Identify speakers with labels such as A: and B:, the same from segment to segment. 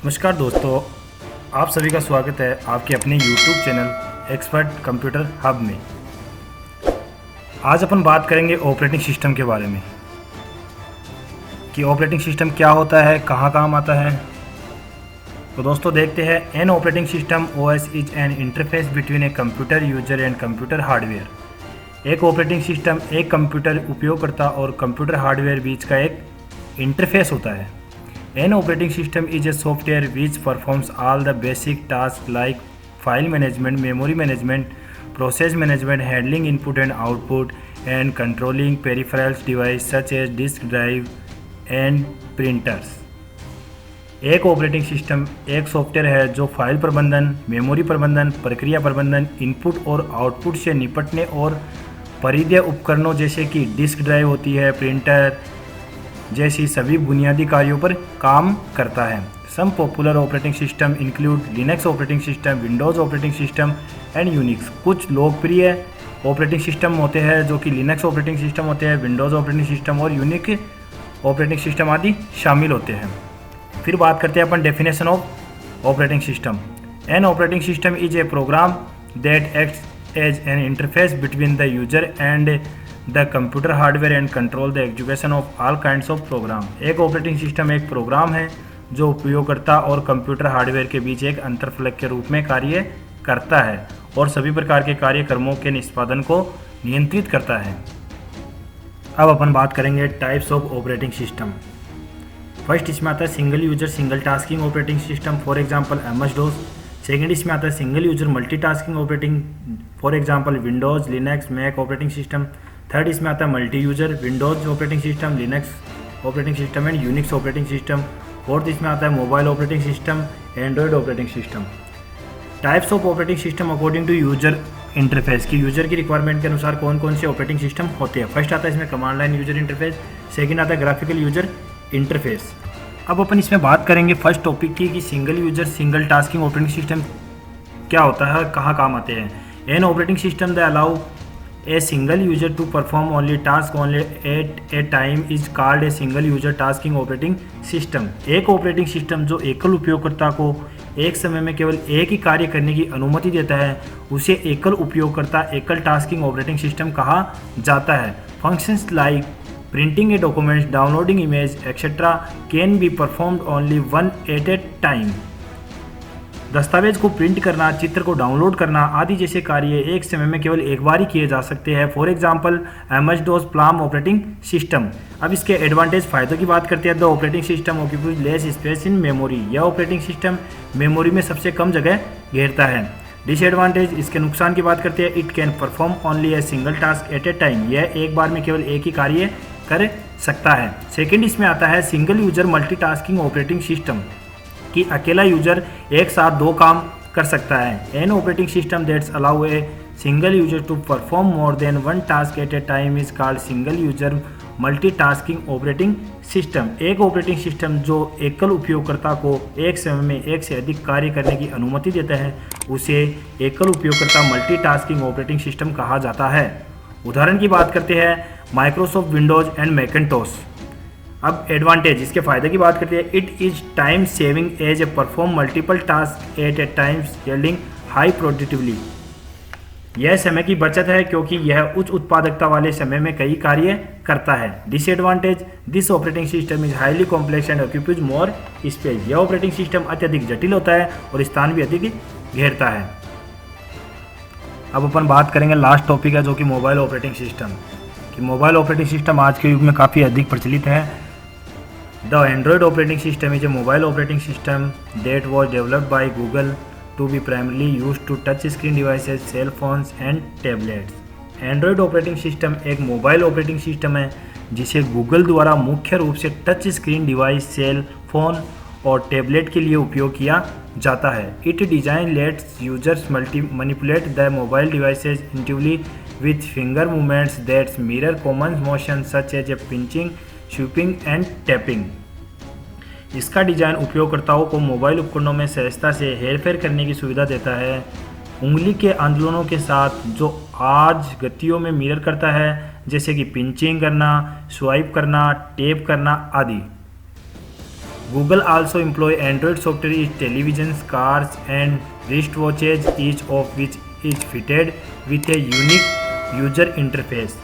A: नमस्कार दोस्तों, आप सभी का स्वागत है आपके अपने YouTube channel expert computer hub में। आज अपन बात करेंगे ऑपरेटिंग सिस्टम के बारे में कि ऑपरेटिंग सिस्टम क्या होता है, कहाँ काम आता है। तो दोस्तों देखते हैं। N operating system OS is an interface between a computer user and computer hardware. एक ऑपरेटिंग सिस्टम एक कंप्यूटर उपयोगकर्ता और कंप्यूटर हार्डवेयर बीच का एक इंटरफेस होता है। An operating system is a software which performs all the basic tasks like file management, memory management, process management, handling input and output, and controlling peripherals devices such as disk drive and printers. एक operating system एक software है जो file प्रबंधन, memory प्रबंधन, प्रक्रिया प्रबंधन, input और output से निपटने और परिधीय उपकरणों जैसे कि डिस्क ड्राइव होती है, प्रिंटर जैसी सभी बुनियादी कार्यों पर काम करता है। Some popular operating system include Linux operating system, Windows operating system and Unix. कुछ लोकप्रिय ऑपरेटिंग सिस्टम होते हैं जो कि लिनक्स ऑपरेटिंग सिस्टम होते हैं, विंडोज़ ऑपरेटिंग सिस्टम और यूनिक ऑपरेटिंग सिस्टम आदि शामिल होते हैं। फिर बात करते हैं अपन definition of operating system. An operating system is a program that acts as an interface between the user and the computer hardware and control the execution of all kinds of program. एक operating system एक program है जो उपयोगकर्ता और computer hardware के बीच एक अंतरफलक के रूप में कार्य करता है और सभी प्रकार के कार्यक्रमों के निष्पादन को नियंत्रित करता है। अब अपन बात करेंगे types of operating system. First इसमें आता है single user single tasking operating system, for example MS-DOS। Second इसमें आता है single user multitasking operating, for example Windows, Linux, Mac operating system. Third इसमें आता है multi user Windows operating system, Linux operating system and Unix operating system. Fourth इसमें आता है mobile operating system, Android operating system. Types of operating system according to user interface की user की requirement के अनुसार कौन कौन से ऑपरेटिंग सिस्टम होते हैं। फर्स्ट आता है इसमें command line user interface, second आता है ग्राफिकल यूजर इंटरफेस। अब अपन इसमें बात करेंगे फर्स्ट टॉपिक की कि single user single tasking operating system क्या होता है, कहाँ काम आते हैं। N operating system the allow A single user to perform only task only at a time is called a single user tasking operating system। एक ऑपरेटिंग सिस्टम जो एकल उपयोगकर्ता को एक समय में केवल एक ही कार्य करने की अनुमति देता है उसे एकल उपयोगकर्ता एकल टास्किंग ऑपरेटिंग सिस्टम कहा जाता है। Functions like printing a documents, downloading image etcetera can be performed only one at a time. दस्तावेज को प्रिंट करना, चित्र को डाउनलोड करना आदि जैसे कार्य एक समय में केवल एक बार ही किए जा सकते हैं। For example MS-DOS Palm operating system. अब इसके एडवांटेज फायदों की बात करते हैं। The operating system occupies less space in memory. यह ऑपरेटिंग सिस्टम मेमोरी में सबसे कम जगह घेरता है। डिसएडवांटेज इसके नुकसान की बात करते हैं। It can perform only a single task at a time. यह एक बार में केवल एक ही कार्य कर सकता है। सेकेंड इसमें आता है single user multitasking operating system कि अकेला यूजर एक साथ दो काम कर सकता है। An operating system that's allow a single user to perform more than one task at a time is called single user multitasking operating system. एक ऑपरेटिंग सिस्टम जो एकल उपयोगकर्ता को एक समय में एक से अधिक कार्य करने की अनुमति देता है उसे एकल उपयोगकर्ता मल्टीटास्किंग ऑपरेटिंग सिस्टम कहा जाता है। उदाहरण की बात करते हैं माइक्रोसॉफ्ट विंडोज एंड मैकिन्टॉश। अब एडवांटेज इसके फायदे की बात करते हैं। It is time saving as a perform multiple task at a times yielding high productively. यह समय की बचत है क्योंकि यह उच्च उत्पादकता वाले समय में कई कार्य करता है। Disadvantage this operating system is highly complex and occupies more space. यह ऑपरेटिंग सिस्टम अत्यधिक जटिल होता है और स्थान भी अधिक घेरता है। अब अपन बात करेंगे लास्ट टॉपिक है जो कि मोबाइल ऑपरेटिंग सिस्टम। कि मोबाइल ऑपरेटिंग सिस्टम आज के युग में काफ़ी अधिक प्रचलित है। The Android operating system is a mobile operating system that was developed by Google to be primarily used to touch screen devices, cell phones and tablets। Android operating system एक mobile operating system है जिसे Google द्वारा मुख्य रूप से touch screen device, cell phone और tablet के लिए उपयोग किया जाता है। It design lets users manipulate the mobile devices intuitively with finger movements that mirror common motions such as pinching, sweeping and tapping. इसका डिजाइन उपयोगकर्ताओं को मोबाइल उपकरणों में सहजता से हेरफेर करने की सुविधा देता है, उंगली के आंदोलनों के साथ जो आज गतियों में मिरर करता है, जैसे कि पिंचिंग करना, स्वाइप करना, टैप करना आदि। Google also employ Android software in televisions, cars, and wristwatches, each of which is fitted with a unique user interface.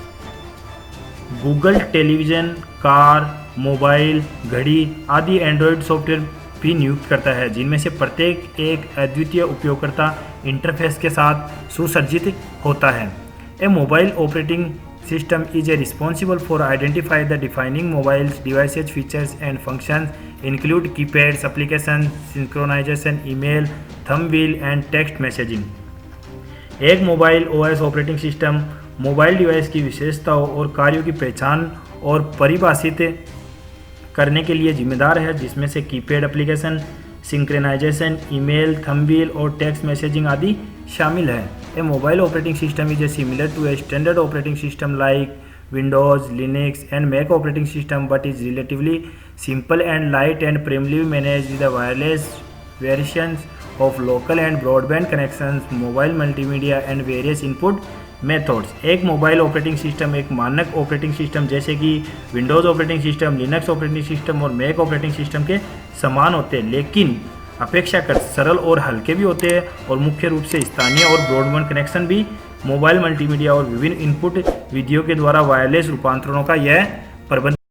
A: Google television, car, mobile, घड़ी आदि एंड्रॉयड सॉफ्टवेयर भी नियुक्त करता है, जिनमें से प्रत्येक एक अद्वितीय उपयोगकर्ता इंटरफेस के साथ सुसज्जित होता है। A mobile operating system is responsible for identify the defining mobile devices features and functions include keypads, applications, synchronization, email, thumb wheel and text messaging। एक mobile OS operating system mobile device की विशेषताओं और कार्यों की पहचान और परिभाषित करने के लिए जिम्मेदार है, जिसमें से keypad application, synchronization, email, thumb wheel और टेक्स्ट मैसेजिंग आदि शामिल है। A mobile operating system is similar to a standard operating system like Windows, Linux and Mac operating system but is relatively simple and light and primarily managed with the wireless versions of local and broadband connections, mobile multimedia and various input methods। एक mobile operating system एक मानक operating system जैसे कि Windows operating system, Linux operating system और Mac operating system के समान होते हैं, लेकिन अपेक्षाकृत सरल और हल्के भी होते हैं और मुख्य रूप से स्थानीय और ब्रॉडबैंड कनेक्शन भी मोबाइल मल्टीमीडिया और विभिन्न इनपुट विधियों के द्वारा वायरलेस रूपांतरणों का यह प्रबंध